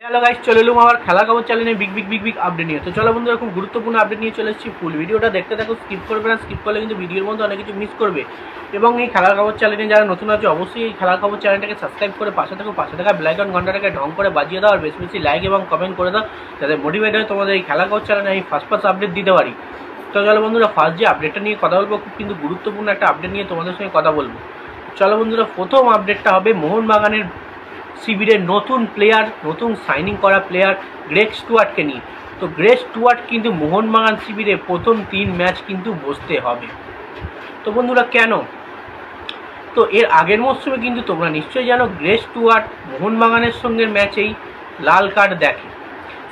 Hello guys, চলে এলুম আবার খেলা খবর চ্যানেলে বিগ আপডেট নিয়ে। তো চলো বন্ধুরা, খুব গুরুত্বপূর্ণ আপডেট নিয়ে চলে এসেছি। ফুল ভিডিওটা দেখতে থাকো, স্কিপ করবে না। স্কিপ করলে কিন্তু ভিডিওর মধ্যে অনেক কিছু মিস করবে। এবং এই খেলার খবর চ্যানেলে যারা নতুন আছে অবশ্যই এই খেলার খবর চ্যানেলটাকে সাবস্ক্রাইব করে পাশে থাকা বেল আইকন ঘন্টাটাকে ঢং করে বাজিয়ে দাও, আর বেশি বেশি লাইক এবং কমেন্ট করে দাও, যাতে মোটিভেট হয় তোমাদের এই খেলা খবর চ্যানেলে আমি ফার্স্ট আপডেট দিতে পারি। তো চলো বন্ধুরা, ফার্স্ট যে আপডেটটা নিয়ে কথা বলবো, খুব কিন্তু গুরুত্বপূর্ণ একটা আপডেট নিয়ে তোমাদের সঙ্গে কথা বলবো। চলো বন্ধুরা, প্রথম আপডেটটা হবে মোহনবাগানের শিবিরের নতুন প্লেয়ার, নতুন সাইনিং করা প্লেয়ার গ্রেগ স্টুয়ার্টকে নিয়ে। তো গ্রেগ স্টুয়ার্ট কিন্তু মোহনবাগান শিবিরে প্রথম 3 ম্যাচ কিন্তু বসতে হবে। তো বন্ধুরা কেন? তো এর আগের মরশুমে কিন্তু তোমরা নিশ্চয়ই জানো, গ্রেগ স্টুয়ার্ট মোহনবাগানের সঙ্গে ম্যাচেই লাল কার্ড দেখে।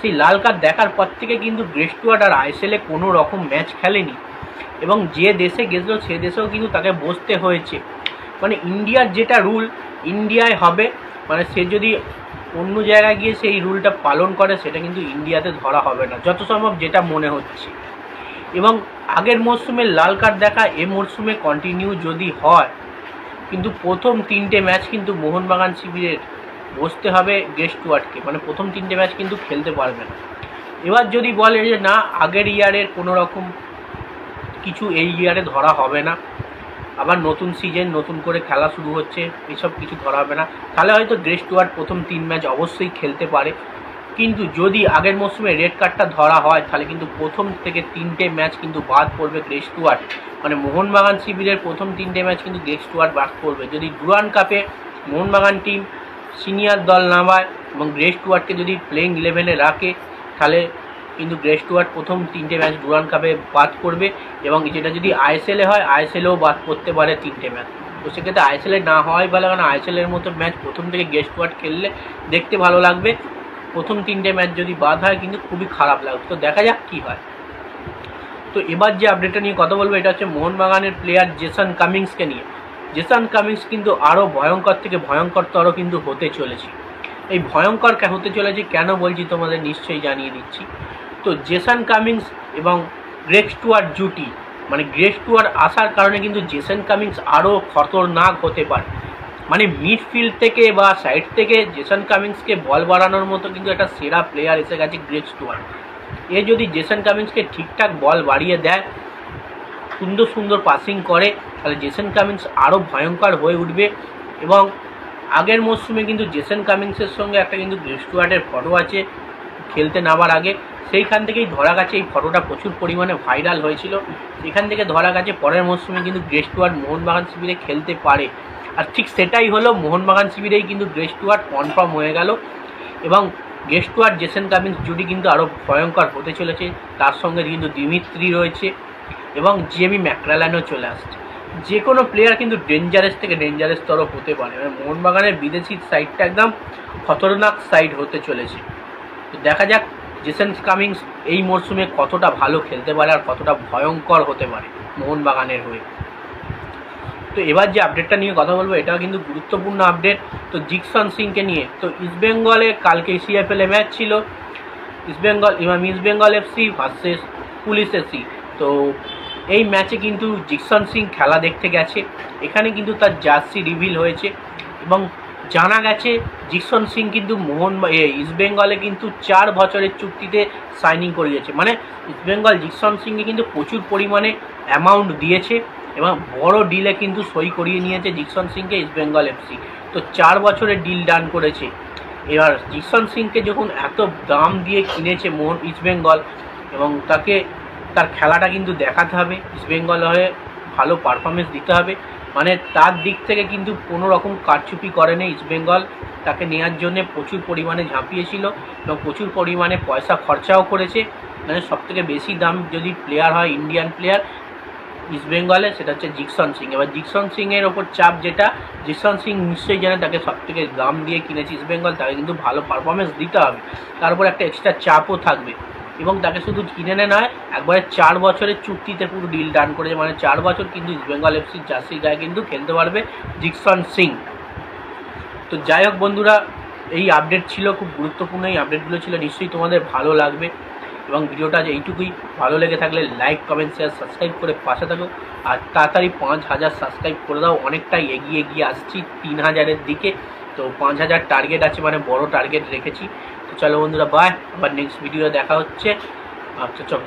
সেই লাল কার্ড দেখার পর থেকে কিন্তু গ্রেগ স্টুয়ার্ট আর আইএসএলে কোনো রকম ম্যাচ খেলেনি, এবং যে দেশে গেছিলো সে দেশেও কিন্তু তাকে বসতে হয়েছে। মানে ইন্ডিয়ার যেটা রুল ইন্ডিয়ায় হবে, মানে সে যদি অন্য জায়গায় গিয়ে সেই রুলটা পালন করে সেটা কিন্তু ইন্ডিয়াতে ধরা হবে না, যত সম্ভব যেটা মনে হচ্ছে। এবং আগের মরশুমে লাল কার্ড দেখা এ মরশুমে কন্টিনিউ যদি হয়, কিন্তু প্রথম 3টে ম্যাচ কিন্তু মোহনবাগান শিবিরের বসতে হবে গ্রেগ স্টুয়ার্টকে, মানে প্রথম 3টে ম্যাচ কিন্তু খেলতে পারবে না। এবার যদি বলে যে না, আগের ইয়ারের কোনো রকম কিছু এই ইয়ারে ধরা হবে না, আবার নতুন সিজন নতুন করে খেলা শুরু হচ্ছে, এসব কিছু ধরা হবে না, তাহলে হয়তো গ্রেগ স্টুয়ার্ট প্রথম 3 ম্যাচ অবশ্যই খেলতে পারে। কিন্তু যদি আগের মরশুমে রেড কার্ডটা ধরা হয়, তাহলে কিন্তু প্রথম থেকে 3টে ম্যাচ কিন্তু বাদ পড়বে গ্রেগ স্টুয়ার্ট। মানে মোহনবাগান শিবিরের প্রথম 3টে ম্যাচ কিন্তু গ্রেগ স্টুয়ার্ট বাদ পড়বে। যদি ডুরান্ড কাপে মোহনবাগান টিম সিনিয়র দল নামায় এবং গ্রেগ স্টুয়ার্টকে যদি প্লেইং 11-এ রাখে, তাহলে কিন্তু গ্রেগ স্টুয়ার্ট প্রথম 3টে ম্যাচ ডুরান্ড কাপে বাদ করবে। এবং যেটা যদি আইএসএলে হয়, আইএসএলেও বাদ করতে পারে 3টে ম্যাচ। তো সেক্ষেত্রে আইএসএলে না হওয়াই ভালো, কারণ আইএসএলের মতো ম্যাচ প্রথম থেকে গ্রেগ স্টুয়ার্ট খেললে দেখতে ভালো লাগবে। প্রথম 3টে ম্যাচ যদি বাদ হয় কিন্তু খুবই খারাপ লাগবে। তো দেখা যাক কী হয়। তো এবার যে আপডেটটা নিয়ে কথা বলবো, এটা হচ্ছে মোহনবাগানের প্লেয়ার জেসন কামিংসকে নিয়ে। জেসন কামিংস কিন্তু আরও ভয়ঙ্কর থেকে ভয়ঙ্করতর কিন্তু হতে চলেছে। এই ভয়ঙ্কর হতে চলেছে কেন বলছি তোমাদের নিশ্চয়ই জানিয়ে দিচ্ছি। তো জেসন কামিংস এবং গ্রেগ স্টুয়ার্ট জুটি, মানে গ্রেগ স্টুয়ার্ট আসার কারণে কিন্তু জেসন কামিংস আরও খতরনাক হতে পারে। মানে মিডফিল্ড থেকে বা সাইড থেকে জেসন কামিংসকে বল বাড়ানোর মতো কিন্তু একটা সেরা প্লেয়ার এসে গেছে গ্রেগ স্টুয়ার্ট। এ যদি জেসন কামিংসকে ঠিকঠাক বল বাড়িয়ে দেয়, সুন্দর সুন্দর পাসিং করে, তাহলে জেসন কামিংস আরও ভয়ঙ্কর হয়ে উঠবে। এবং আগের মরশুমে কিন্তু জেসন কামিংসের সঙ্গে একটা কিন্তু গ্রেগ স্টুয়ার্টের ফটো আছে খেলতে নামার আগে, সেইখান থেকেই ধরা গেছে, এই ফটোটা প্রচুর পরিমাণে ভাইরাল হয়েছিল, সেখান থেকে ধরা গেছে পরের মরশুমে কিন্তু গ্রেগ স্টুয়ার্ট মোহনবাগান শিবিরে খেলতে পারে। আর ঠিক সেটাই হলো, মোহনবাগান শিবিরেই কিন্তু গ্রেগ স্টুয়ার্ট কনফার্ম হয়ে গেল। এবং গ্রেগ স্টুয়ার্ট জেসন কামিংস জুটি কিন্তু আরও ভয়ঙ্কর হতে চলেছে। তার সঙ্গে কিন্তু দিমিত্রি রয়েছে এবং জেমি ম্যাকরাল্যানও চলে আসছে। যে কোনো প্লেয়ার কিন্তু ডেঞ্জারাস থেকে ডেঞ্জারাস তরফ হতে পারে। মানে মোহনবাগানের বিদেশি সাইডটা একদম খতরনাক সাইড হতে চলেছে। তো দেখা যাক জেসন কামিংস এই মরশুমে কতটা ভালো খেলতে পারে আর কতটা ভয়ঙ্কর হতে পারে মোহনবাগানের হয়ে। তো এবার যে আপডেটটা নিয়ে কথা বলবো, এটাও কিন্তু গুরুত্বপূর্ণ আপডেট। তো জিকসন সিংকে নিয়ে। তো ইস্টবেঙ্গলে কালকে সিএফএল ম্যাচ ছিল, East Bengal FC versus police FC. তো এই ম্যাচে কিন্তু জিকসন সিং খেলা দেখতে গেছে। এখানে কিন্তু তার জার্সি রিভিল হয়েছে এবং জানা গেছে জিকসন সিং কিন্তু ইস্টবেঙ্গলে কিন্তু 4 বছরের চুক্তিতে সাইনিং করিয়েছে। মানে ইস্টবেঙ্গল জিকসন সিংকে কিন্তু প্রচুর পরিমাণে অ্যামাউন্ট দিয়েছে এবং বড় ডিলে কিন্তু সই করিয়ে নিয়েছে জিকসন সিংকে ইস্টবেঙ্গল এফসি। তো 4 বছরের ডিল ডান করেছে। এবার জিকসন সিংকে যখন এত দাম দিয়ে কিনেছে ইস্টবেঙ্গল, এবং তার খেলাটা কিন্তু দেখাতে হবে, ইস্টবেঙ্গল হয়ে ভালো পারফরমেন্স দিতে হবে। মানে তার দিক থেকে কিন্তু কোনো রকম কারচুপি করেনি ইস্টবেঙ্গল। তাকে নেওয়ার জন্য প্রচুর পরিমাণে ঝাঁপিয়েছিল এবং প্রচুর পরিমাণে পয়সা খরচাও করেছে। মানে সবথেকে বেশি দাম যদি প্লেয়ার হয় ইন্ডিয়ান প্লেয়ার ইস্টবেঙ্গলে, সেটা হচ্ছে জিকসন সিং। এবার জিকসন সিংয়ের ওপর চাপ, যেটা জিকসন সিং নিশ্চয়ই জানে তাকে সবথেকে দাম দিয়ে কিনেছে ইস্টবেঙ্গল, তাকে কিন্তু ভালো পারফরমেন্স দিতে হবে। তারপর একটা এক্সট্রা চাপও থাকবে। এবং তাকে শুধু কিনে নয়, একবারে 4 বছরের চুক্তিতে পুরো ডিল ডান করেছে। মানে 4 বছর কিন্তু ইস্টবেঙ্গল এফসির জার্সির গায়ে কিন্তু খেলতে পারবে জিকসন সিং। তো যাই হোক বন্ধুরা, এই আপডেট ছিল, খুব গুরুত্বপূর্ণ এই আপডেটগুলো ছিল, নিশ্চয়ই তোমাদের ভালো লাগবে। এবং ভিডিওটা এইটুকুই, ভালো লেগে থাকলে লাইক কমেন্ট শেয়ার সাবস্ক্রাইব করে পাশে থাকো। আর তাড়াতাড়ি 5000 সাবস্ক্রাইব করে দাও, অনেকটাই এগিয়ে আসছি 3000-এর দিকে। তো 5000 টার্গেট আছে, মানে বড় টার্গেট রেখেছি। তো চলো বন্ধুরা বাই, আবার নেক্সট ভিডিও দেখা হচ্ছে। আচ্ছা চলো।